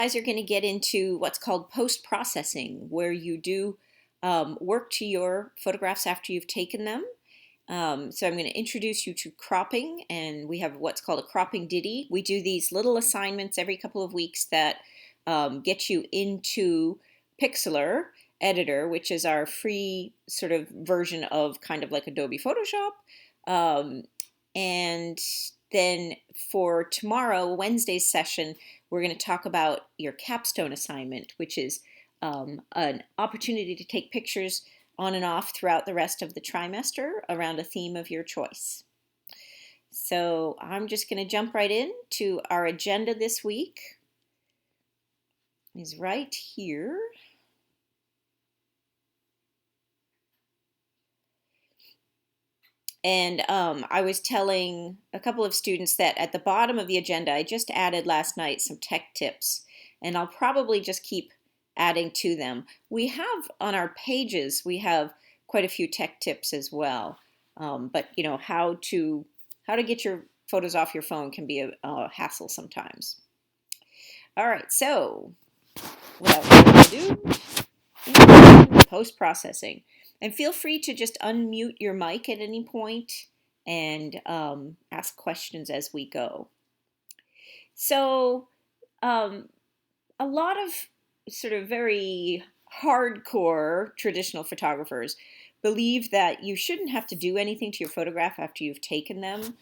Guys are going to get into what's called post-processing, where you do work to your photographs after you've taken them. So I'm going to introduce you to cropping, and we have what's called a cropping ditty. We do these little assignments every couple of weeks that get you into Pixlr Editor, which is our free sort of version of kind of like Adobe Photoshop. And then for tomorrow, Wednesday's session, we're going to talk about your capstone assignment, which is an opportunity to take pictures on and off throughout the rest of the trimester around a theme of your choice. So I'm just going to jump right in to our agenda this week. Is right here. And I was telling a couple of students that at the bottom of the agenda, I just added last night some tech tips, and I'll probably just keep adding to them. We have on our pages, we have quite a few tech tips as well. But you know, how to get your photos off your phone can be a hassle sometimes. All right, so without further ado, post-processing. And feel free to just unmute your mic at any point and ask questions as we go. So a lot of sort of very hardcore traditional photographers believe that you shouldn't have to do anything to your photograph after you've taken them.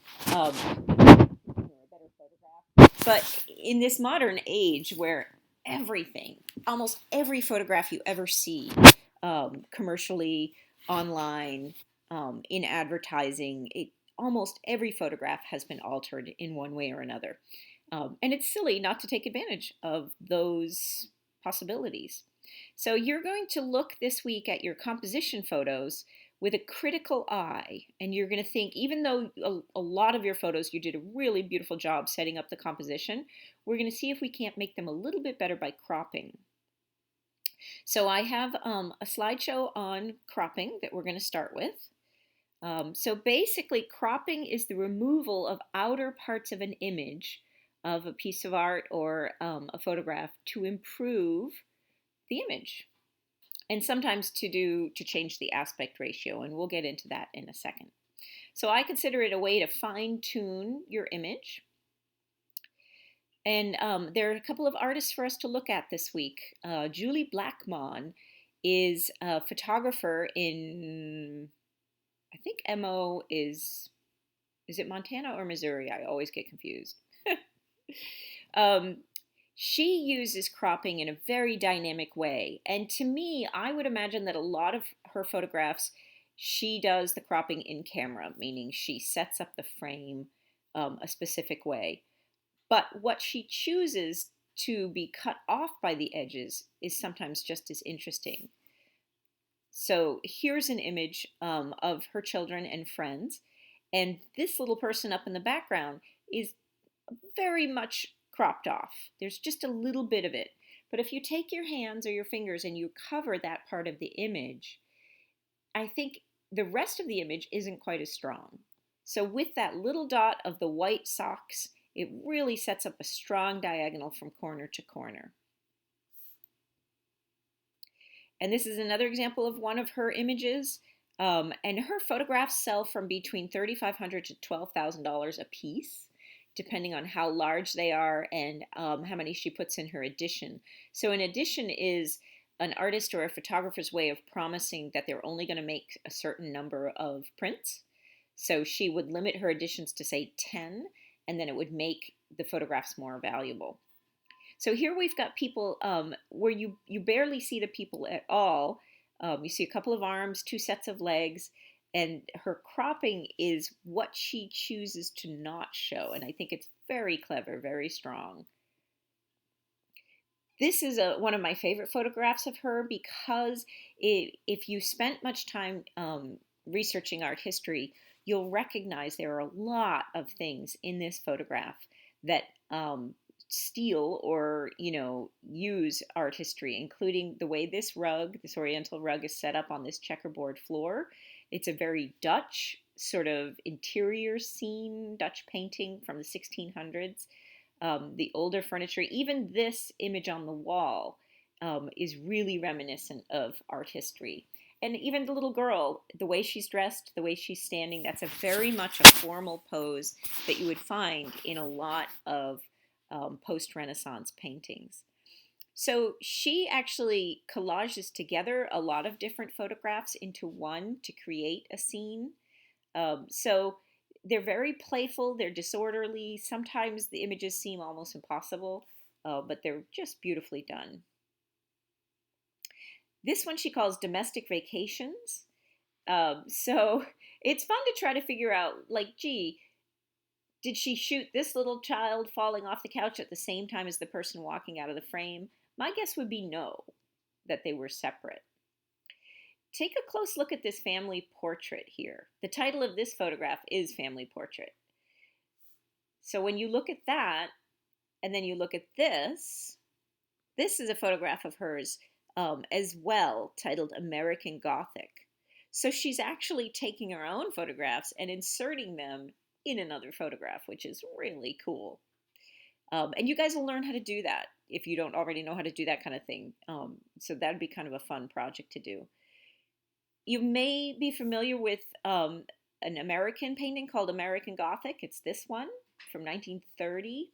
But in this modern age where everything, almost every photograph you ever see, commercially, online, in advertising, almost every photograph has been altered in one way or another. And it's silly not to take advantage of those possibilities. So you're going to look this week at your composition photos with a critical eye, and you're going to think, even though a lot of your photos you did a really beautiful job setting up the composition, we're going to see if we can't make them a little bit better by cropping. So I have a slideshow on cropping that we're going to start with. So basically, cropping is the removal of outer parts of an image, of a piece of art or a photograph, to improve the image, and sometimes to change the aspect ratio, and we'll get into that in a second. So I consider it a way to fine-tune your image. And there are a couple of artists for us to look at this week. Julie Blackmon is a photographer in, I think MO is it Montana or Missouri? I always get confused. She uses cropping in a very dynamic way. And to me, I would imagine that a lot of her photographs, she does the cropping in camera, meaning she sets up the frame a specific way. But what she chooses to be cut off by the edges is sometimes just as interesting. So here's an image of her children and friends. And this little person up in the background is very much cropped off. There's just a little bit of it. But if you take your hands or your fingers and you cover that part of the image, I think the rest of the image isn't quite as strong. So with that little dot of the white socks, it really sets up a strong diagonal from corner to corner. And this is another example of one of her images. And her photographs sell from between $3,500 to $12,000 a piece, depending on how large they are and how many she puts in her edition. So an edition is an artist or a photographer's way of promising that they're only going to make a certain number of prints. So she would limit her editions to, say, 10, and then it would make the photographs more valuable. So here we've got people where you barely see the people at all. You see a couple of arms, 2 sets of legs, and her cropping is what she chooses to not show. And I think it's very clever, very strong. This is one of my favorite photographs of her because if you spent much time researching art history, you'll recognize there are a lot of things in this photograph that steal or, use art history, including the way this oriental rug is set up on this checkerboard floor. It's a very Dutch sort of interior scene, Dutch painting from the 1600s. The older furniture, even this image on the wall, is really reminiscent of art history. And even the little girl, the way she's dressed, the way she's standing, that's a very much a formal pose that you would find in a lot of post-Renaissance paintings. So she actually collages together a lot of different photographs into one to create a scene. So they're very playful, they're disorderly. Sometimes the images seem almost impossible, but they're just beautifully done. This one she calls Domestic Vacations. So it's fun to try to figure out, like, gee, did she shoot this little child falling off the couch at the same time as the person walking out of the frame? My guess would be no, that they were separate. Take a close look at this family portrait here. The title of this photograph is Family Portrait. So when you look at that, and then you look at this is a photograph of hers as well, titled American Gothic. So she's actually taking her own photographs and inserting them in another photograph, which is really cool. And you guys will learn how to do that if you don't already know how to do that kind of thing. So that'd be kind of a fun project to do. You may be familiar with an American painting called American Gothic. It's this one from 1930.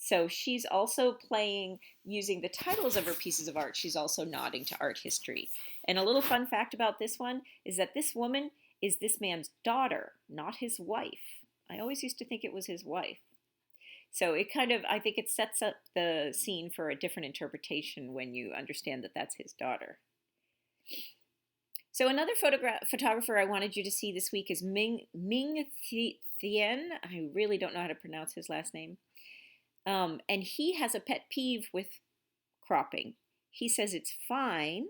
So she's also playing, using the titles of her pieces of art, she's also nodding to art history. And a little fun fact about this one is that this woman is this man's daughter, not his wife. I always used to think it was his wife. So it kind of, I think it sets up the scene for a different interpretation when you understand that that's his daughter. So another photographer I wanted you to see this week is Ming Thien. I really don't know how to pronounce his last name. And he has a pet peeve with cropping. He says it's fine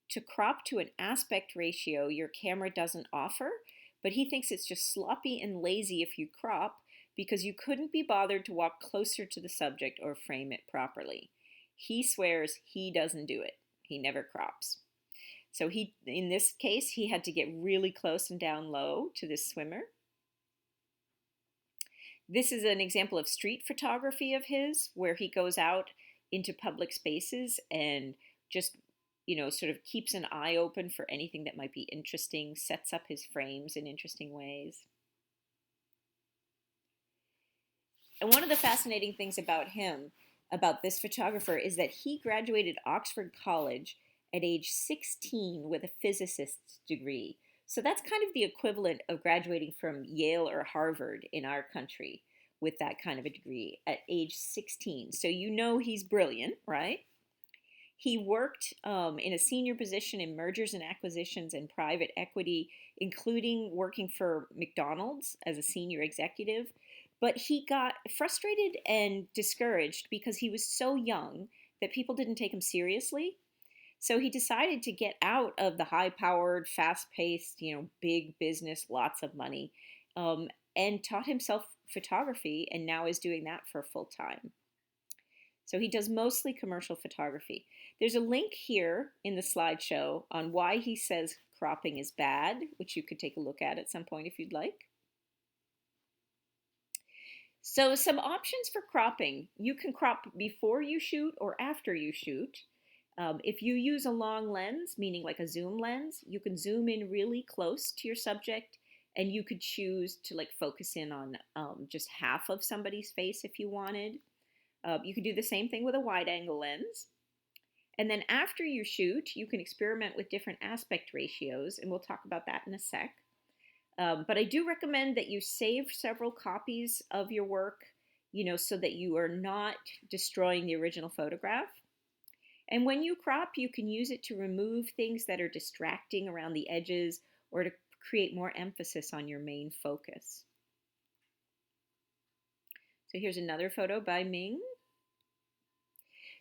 to crop to an aspect ratio your camera doesn't offer, but he thinks it's just sloppy and lazy if you crop because you couldn't be bothered to walk closer to the subject or frame it properly. He swears he doesn't do it. He never crops. So in this case, he had to get really close and down low to this swimmer. This is an example of street photography of his, where he goes out into public spaces and just, sort of keeps an eye open for anything that might be interesting, sets up his frames in interesting ways. And one of the fascinating things about him, about this photographer, is that he graduated Oxford College at age 16 with a physicist's degree. So that's kind of the equivalent of graduating from Yale or Harvard in our country with that kind of a degree at age 16. So he's brilliant, right? He worked in a senior position in mergers and acquisitions and private equity, including working for McDonald's as a senior executive. But he got frustrated and discouraged because he was so young that people didn't take him seriously. So he decided to get out of the high-powered, fast-paced, big business, lots of money, and taught himself photography, and now is doing that for full time. So he does mostly commercial photography. There's a link here in the slideshow on why he says cropping is bad, which you could take a look at some point if you'd like. So some options for cropping. You can crop before you shoot or after you shoot. If you use a long lens, meaning like a zoom lens, you can zoom in really close to your subject, and you could choose to focus in on just half of somebody's face if you wanted. You could do the same thing with a wide angle lens. And then after you shoot, you can experiment with different aspect ratios, and we'll talk about that in a sec. But I do recommend that you save several copies of your work, so that you are not destroying the original photograph. And when you crop, you can use it to remove things that are distracting around the edges or to create more emphasis on your main focus. So here's another photo by Ming.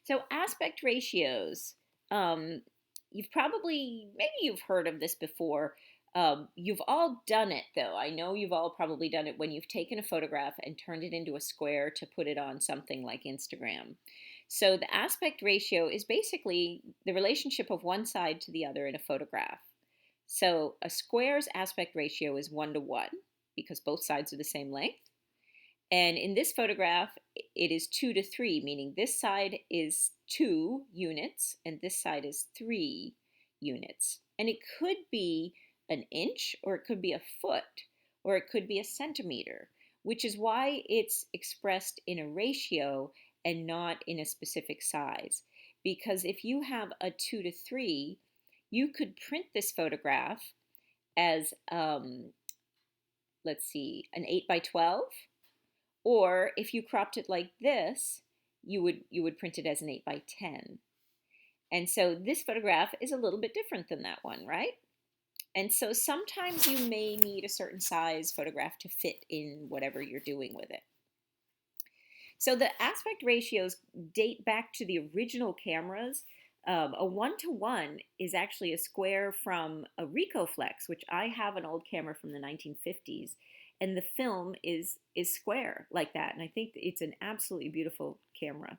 So aspect ratios. You've heard of this before. You've all done it, though. I know you've all probably done it when you've taken a photograph and turned it into a square to put it on something like Instagram. So the aspect ratio is basically the relationship of one side to the other in a photograph. So a square's aspect ratio is 1:1 because both sides are the same length. And in this photograph, it is 2:3, meaning this side is 2 units and this side is 3 units. And it could be an inch, or it could be a foot, or it could be a centimeter, which is why it's expressed in a ratio and not in a specific size. Because if you have a 2:3, you could print this photograph as, let's see, an 8:12. Or if you cropped it like this, you would print it as an 8:10. And so this photograph is a little bit different than that one, right? And so sometimes you may need a certain size photograph to fit in whatever you're doing with it. So the aspect ratios date back to the original cameras. A 1:1 is actually a square from a Recoflex, which I have an old camera from the 1950s, and the film is square like that, and I think it's an absolutely beautiful camera.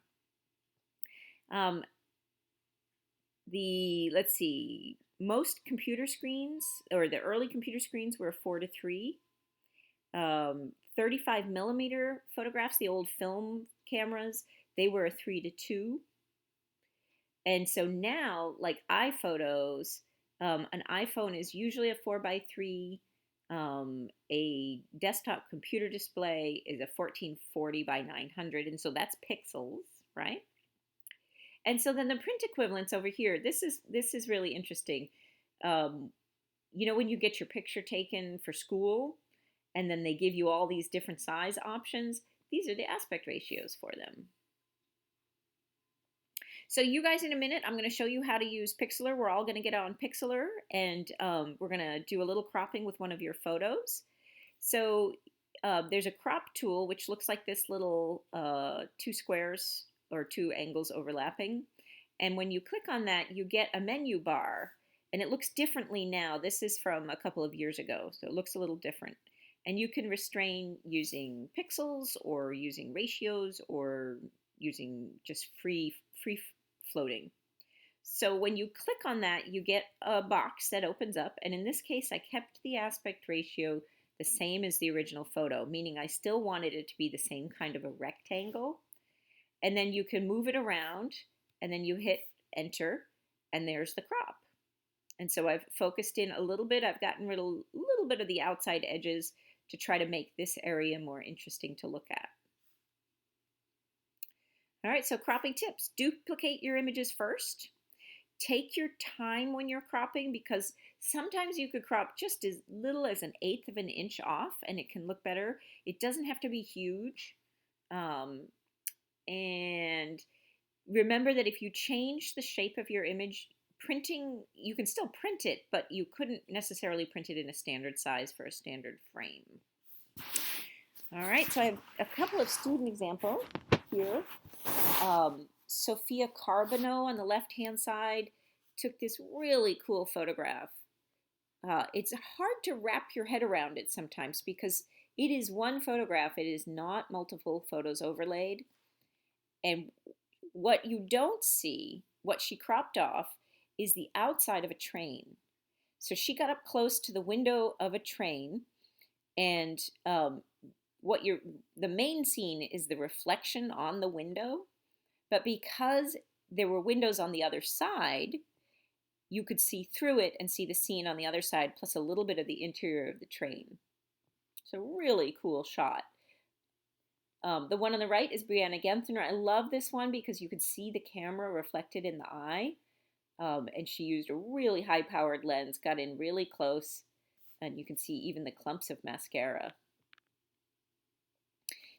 Let's see, most computer screens, or the early computer screens, were 4:3. 35 millimeter photographs, the old film cameras, they were a 3:2. And so now, like iPhotos, an iPhone is usually a 4:3. A desktop computer display is a 1440 by 900, and so that's pixels, right? And so then the print equivalents over here, this is really interesting. You know, when you get your picture taken for school, and then they give you all these different size options, these are the aspect ratios for them. So you guys, in a minute, I'm going to show you how to use Pixlr. We're all going to get on Pixlr, and we're going to do a little cropping with one of your photos. So there's a crop tool, which looks like this little 2 squares or 2 angles overlapping. And when you click on that, you get a menu bar, and it looks differently now. This is from a couple of years ago, so it looks a little different. And you can restrain using pixels, or using ratios, or using just free floating. So when you click on that, you get a box that opens up, and in this case I kept the aspect ratio the same as the original photo, meaning I still wanted it to be the same kind of a rectangle. And then you can move it around, and then you hit enter, and there's the crop. And so I've focused in a little bit. I've gotten rid of a little bit of the outside edges to try to make this area more interesting to look at. All right, so cropping tips. Duplicate your images first. Take your time when you're cropping, because sometimes you could crop just as little as 1/8 of an inch off and it can look better. It doesn't have to be huge. And remember that if you change the shape of your image, printing, you can still print it, but you couldn't necessarily print it in a standard size for a standard frame. All right, so I have a couple of student examples here. Sophia Carbonneau on the left-hand side took this really cool photograph. It's hard to wrap your head around it sometimes because it is one photograph. It is not multiple photos overlaid. And what you don't see, what she cropped off, is the outside of a train. So she got up close to the window of a train, and the main scene is the reflection on the window. But because there were windows on the other side, you could see through it and see the scene on the other side, plus a little bit of the interior of the train. So really cool shot. The one on the right is Brianna Gemthner. I love this one because you could see the camera reflected in the eye. And she used a really high-powered lens, got in really close, and you can see even the clumps of mascara.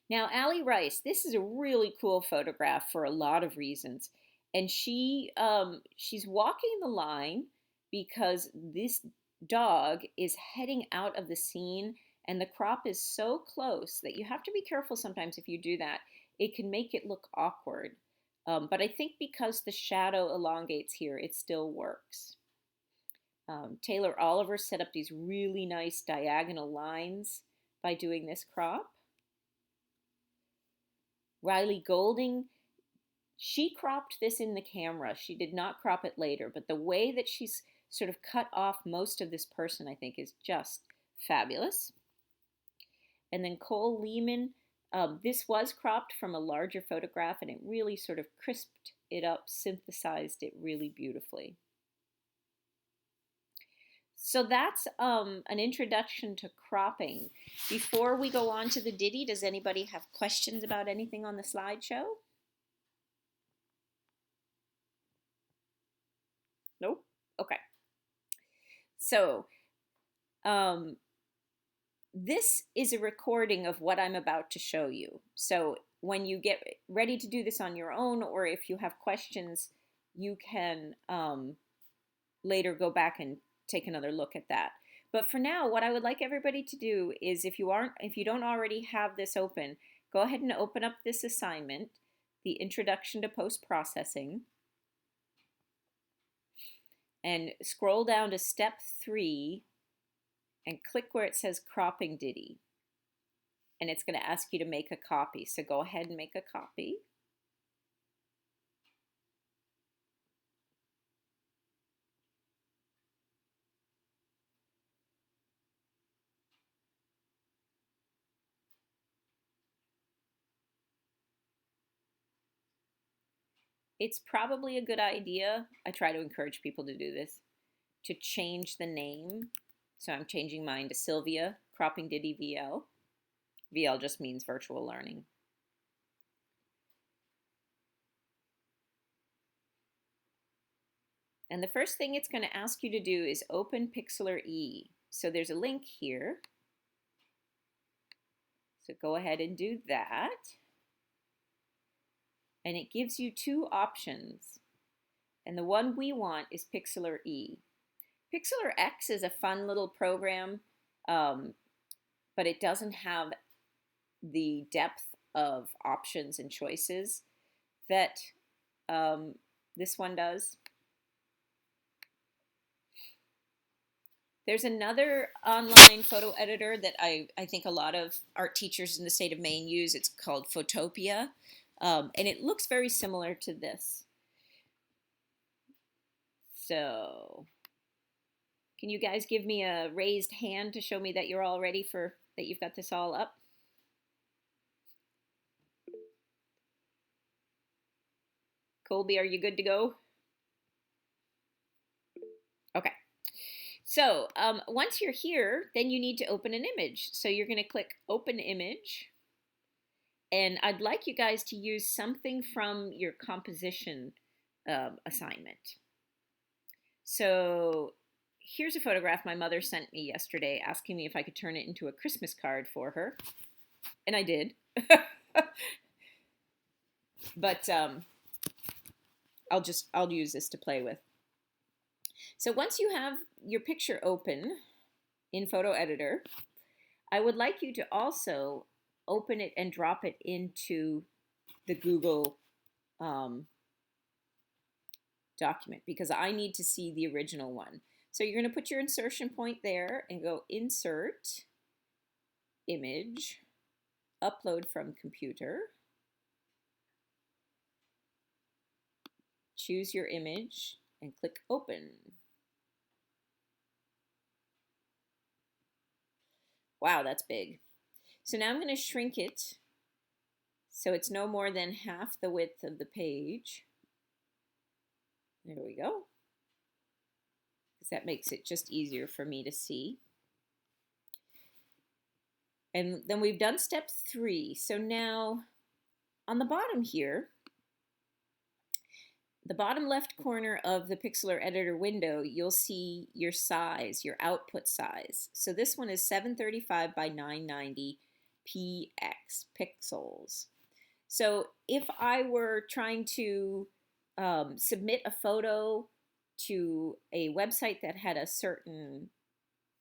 Now, Allie Rice, this is a really cool photograph for a lot of reasons. And she's walking the line because this dog is heading out of the scene, and the crop is so close that you have to be careful sometimes if you do that. It can make it look awkward. But I think because the shadow elongates here, it still works. Taylor Oliver set up these really nice diagonal lines by doing this crop. Riley Golding, she cropped this in the camera. She did not crop it later, but the way that she's sort of cut off most of this person, I think, is just fabulous. And then Cole Lehman, This was cropped from a larger photograph, and it really sort of crisped it up, synthesized it really beautifully. So that's an introduction to cropping. Before we go on to the ditty, does anybody have questions about anything on the slideshow? Nope. Okay. So this is a recording of what I'm about to show you. So when you get ready to do this on your own, or if you have questions, you can later go back and take another look at that. But for now, what I would like everybody to do is, if you don't already have this open, go ahead and open up this assignment, the Introduction to Post-Processing, and scroll down to step 3 and click where it says Cropping Ditty. And it's going to ask you to make a copy. So go ahead and make a copy. It's probably a good idea, I try to encourage people to do this, to change the name. So I'm changing mine to Sylvia Cropping Ditty VL. VL just means virtual learning. And the first thing it's going to ask you to do is open Pixlr E. So there's a link here. So go ahead and do that. And it gives you 2 options. And the one we want is Pixlr E. Pixlr X is a fun little program, but it doesn't have the depth of options and choices that this one does. There's another online photo editor that I think a lot of art teachers in the state of Maine use. It's called Photopea, and it looks very similar to this. So can you guys give me a raised hand to show me that you're all ready that you've got this all up? Colby, are you good to go? Okay. So once you're here, then you need to open an image. So you're going to click Open Image. And I'd like you guys to use something from your composition assignment. So here's a photograph my mother sent me yesterday asking me if I could turn it into a Christmas card for her. And I did. But I'll use this to play with. So once you have your picture open in Photo Editor, I would like you to also open it and drop it into the Google document, because I need to see the original one. So you're going to put your insertion point there and go Insert, Image, Upload from Computer. Choose your image and click Open. Wow, that's big. So now I'm going to shrink it so it's no more than half the width of the page. There we go. Because that makes it just easier for me to see. And then we've done step 3. So now on the bottom here, the bottom left corner of the Pixlr Editor window, you'll see your size, your output size. So this one is 735 by 990 pixels. So if I were trying to submit a photo to a website that had a certain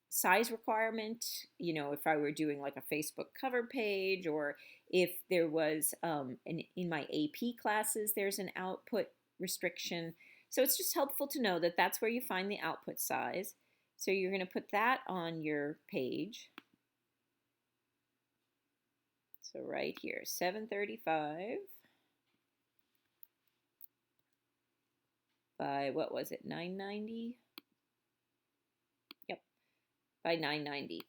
size requirement, you know, if I were doing like a Facebook cover page, or if there was in my AP classes, there's an output restriction. So it's just helpful to know that that's where you find the output size. So you're going to put that on your page. So right here, 735 by, what was it, 990? Yep, by 990.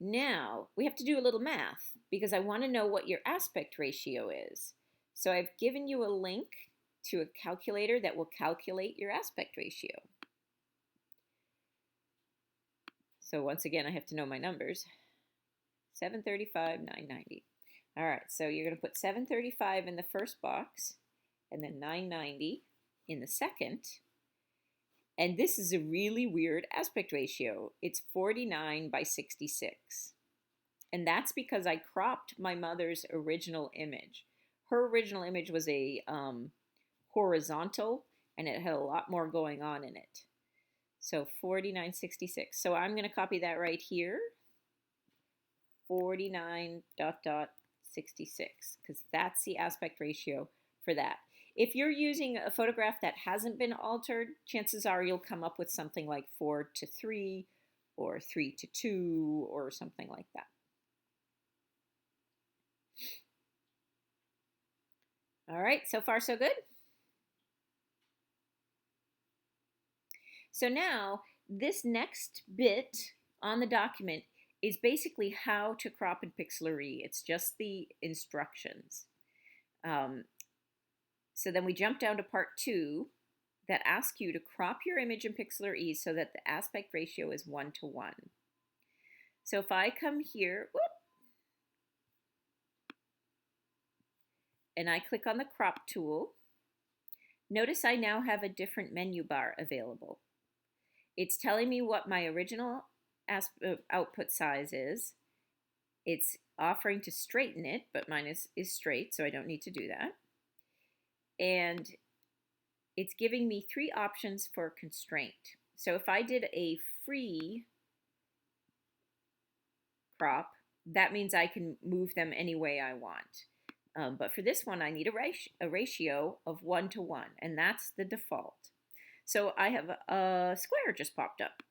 Now, we have to do a little math because I want to know what your aspect ratio is. So I've given you a link to a calculator that will calculate your aspect ratio. So once again, I have to know my numbers. 735, 990. All right, so you're going to put 735 in the first box and then 990 in the second. And this is a really weird aspect ratio. It's 49:66. And that's because I cropped my mother's original image. Her original image was a horizontal, and it had a lot more going on in it. So 49:66. So I'm going to copy that right here. 49.66, because that's the aspect ratio for that. If you're using a photograph that hasn't been altered, chances are you'll come up with something like 4:3 or 3:2 or something like that. All right, so far so good? So now, this next bit on the document is basically how to crop in Pixlr. It's just the instructions. So then we jump down to part 2 that asks you to crop your image in Pixlr so that the aspect ratio is 1:1. So if I come here, and I click on the crop tool, notice I now have a different menu bar available. It's telling me what my original output size is. It's offering to straighten it, but mine is straight, so I don't need to do that. And it's giving me 3 options for constraint. So if I did a free crop, that means I can move them any way I want. But for this one, I need a ratio of 1:1, and that's the default. So I have a square just popped up.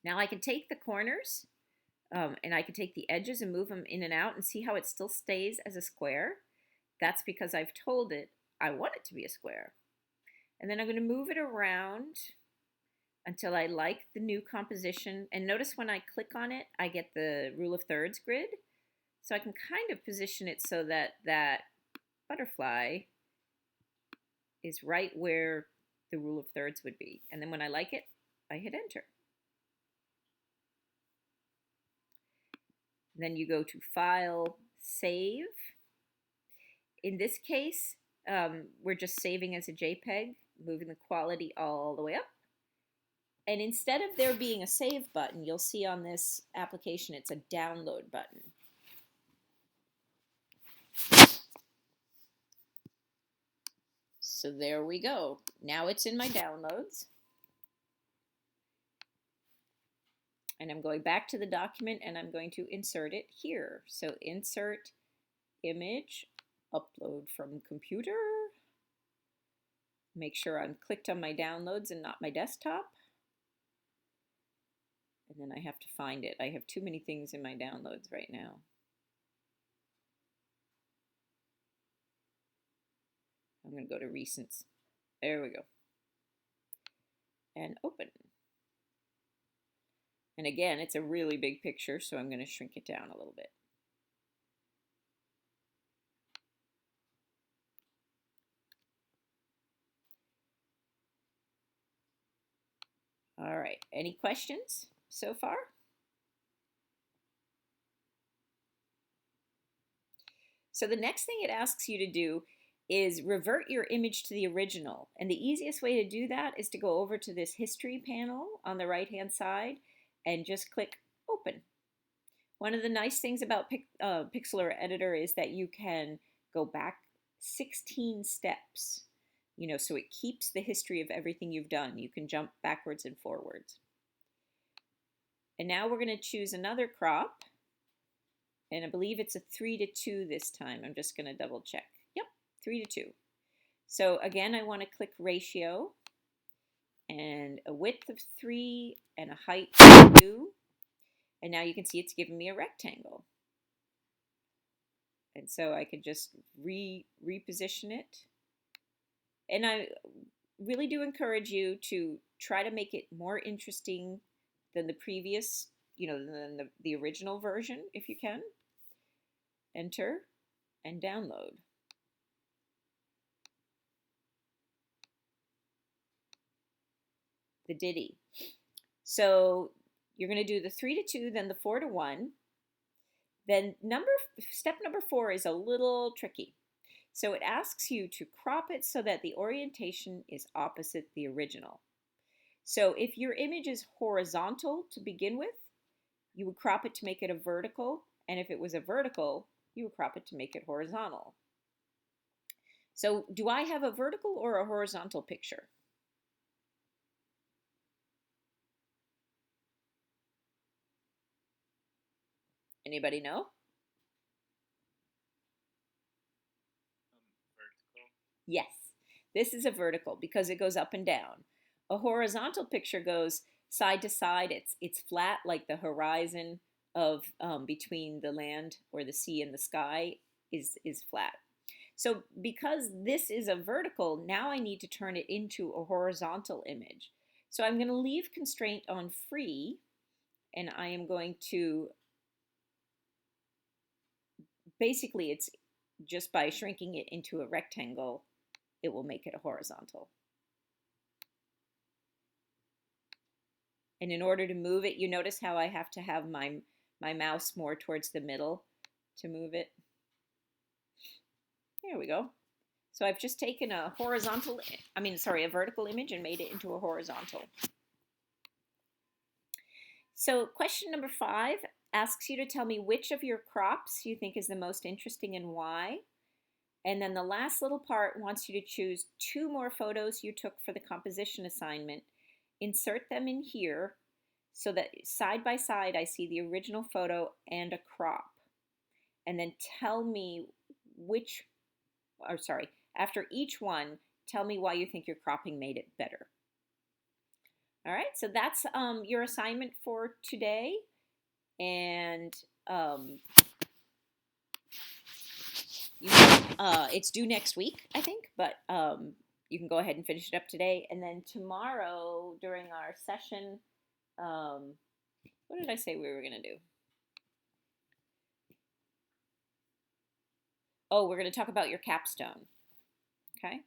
Now I can take the corners and I can take the edges and move them in and out and see how it still stays as a square. That's because I've told it I want it to be a square. And then I'm going to move it around until I like the new composition. And notice when I click on it, I get the rule of thirds grid. So I can kind of position it so that that butterfly is right where the rule of thirds would be. And then when I like it, I hit enter. Then you go to File, Save. In this case, we're just saving as a JPEG, moving the quality all the way up. And instead of there being a save button, you'll see on this application it's a download button. So there we go. Now it's in my downloads. And I'm going back to the document and I'm going to insert it here. So insert image, upload from computer. Make sure I'm clicked on my downloads and not my desktop. And then I have to find it. I have too many things in my downloads right now. I'm going to go to Recents. There we go. And open. And again, it's a really big picture, so I'm going to shrink it down a little bit. All right, any questions so far? So the next thing it asks you to do is revert your image to the original. And the easiest way to do that is to go over to this history panel on the right-hand side and just click open. One of the nice things about Pixlr Editor is that you can go back 16 steps, so it keeps the history of everything you've done. You can jump backwards and forwards. And now we're going to choose another crop. And I believe it's a 3:2 this time. I'm just going to double check. Yep, 3:2. So again, I want to click ratio and a width of 3 and a height of 2. And now you can see it's giving me a rectangle. And so I could just reposition it. And I really do encourage you to try to make it more interesting than the previous than the original version if you can. Enter and download. The Ditty. So you're going to do the 3 to 2, then the 4 to 1. Then step number 4 is a little tricky. So it asks you to crop it so that the orientation is opposite the original. So if your image is horizontal to begin with, you would crop it to make it a vertical, and if it was a vertical, you would crop it to make it horizontal. So do I have a vertical or a horizontal picture? Anybody know? Vertical. Yes, this is a vertical because it goes up and down. A horizontal picture goes side to side. It's flat, like the horizon of between the land or the sea and the sky is flat. So because this is a vertical, now I need to turn it into a horizontal image. So I'm going to leave constraint on free, and I am going to, basically it's just by shrinking it into a rectangle, it will make it a horizontal. And in order to move it, you notice how I have to have my mouse more towards the middle to move it. There we go. So I've just taken a vertical image and made it into a horizontal. So question number 5 asks you to tell me which of your crops you think is the most interesting and why. And then the last little part wants you to choose 2 more photos you took for the composition assignment. Insert them in here so that side by side I see the original photo and a crop. And then tell me after each one, tell me why you think your cropping made it better. All right, so that's your assignment for today. And it's due next week, I think, but you can go ahead and finish it up today. And then tomorrow during our session, what did I say we were going to do? Oh, we're going to talk about your capstone. Okay.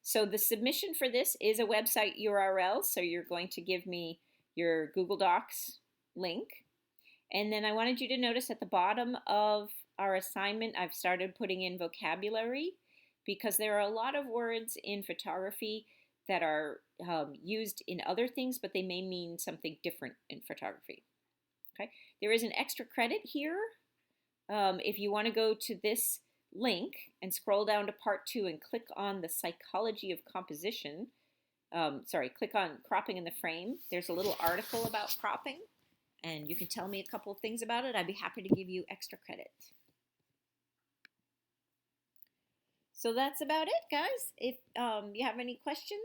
So the submission for this is a website URL. So you're going to give me your Google Docs link. And then I wanted you to notice at the bottom of our assignment, I've started putting in vocabulary because there are a lot of words in photography that are used in other things, but they may mean something different in photography. Okay. There is an extra credit here. If you want to go to this link and scroll down to part 2 and click on the psychology of composition, click on cropping in the frame. There's a little article about cropping, and you can tell me a couple of things about it. I'd be happy to give you extra credit. So that's about it, guys. If you have any questions,